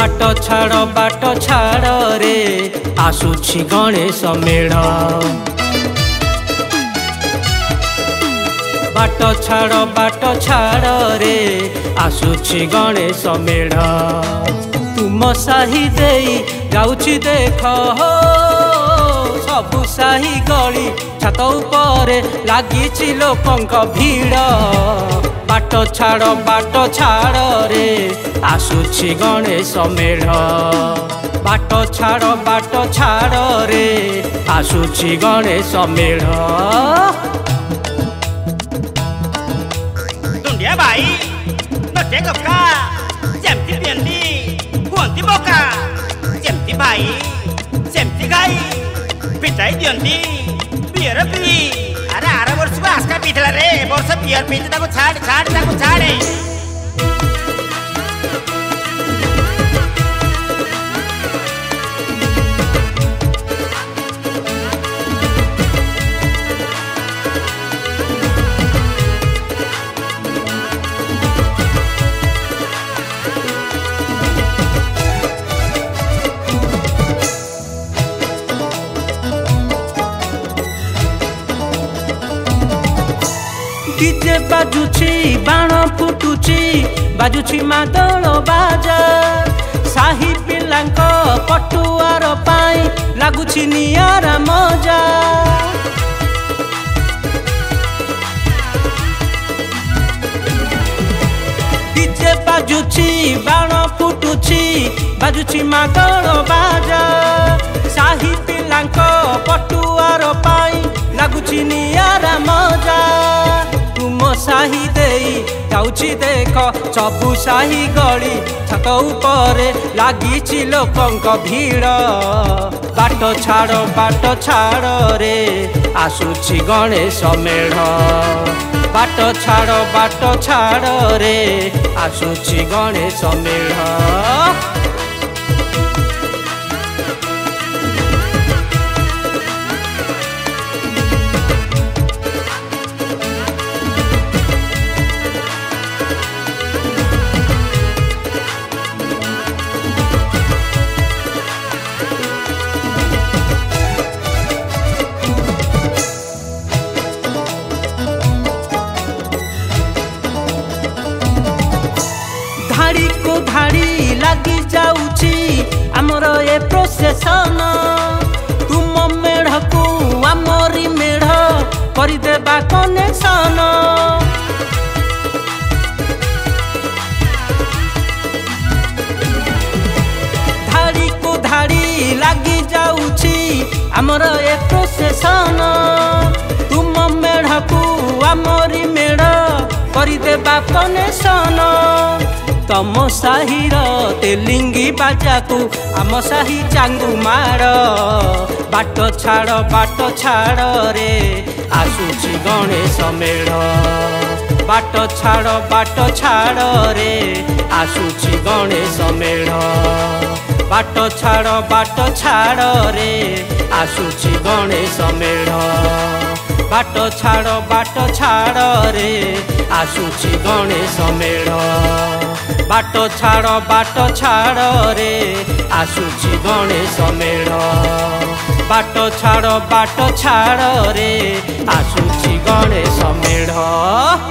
बाट छाड़ रे आसुछि गणेश मेढ़। बाट छाड़ रे आसुछि गणेश मेढ़। तुम साही देई जाउछि देख हो सबु साही गली छात उपरे लागिछि लोकंक भीड़। बाट छाड़ रे आसुछि गणेश मेढ़। बाट छाड़ रे आसुछि गणेश मेढ़। दुंडिया भाई नटे कक्का जेमती पियंती हुअंती बोका जेमती भाई सेमती गाई पिटाई दियंती बियर पी। अरे आर वर्ष को आस्का पीथला रे वर्ष बियर पीते ताको छाड़। डीजे बाजुछि बाण फुटुछि बाजुछि मादल बाजा। साही पिलांक पटुआर पाई लागुछि नियारा मजा। डीजे बाजुछि बाण फुटुछि बाजुछि मादल बाजा। साही पिलांक पटुआर पाई लागुछि नियारा मजा। तुम साही देई जाउछि देख सबु साही गली छात उपरे लागिछि लोकंक भीड़। बाट छाड़ रे आसुछि गणेश मेढ़। बाट छाड़ रे आसुछि गणेश मेढ़। धाड़ी को धाड़ी लगी जाउछि आमर ए प्रोसेसन। तुम मेढ़ को आमरी मेढ़ करि देबा कनेक्शन। धाड़ी को धाड़ी लगी जाउछि आमर ए प्रोसेसन। तुम मेढ़ को आमरी मेढ़ करि देबा कनेक्शन। तम साही तेलिंगी बाजा को आम साही चांगू माड़। बाट छाड़ रे आसुछि गणेश मेढ़। बाट छाड़ रे आसुछि गणेश मेढ़। बाट छाड़ रे आसुछि गणेश मेढ़। बाट छाड़ रे आसुछि गणेश मेढ़। बाट छाड़ रे आसुछि गणेश मेढ़। बाट छाड़ रे आसुछि गणेश मेढ़।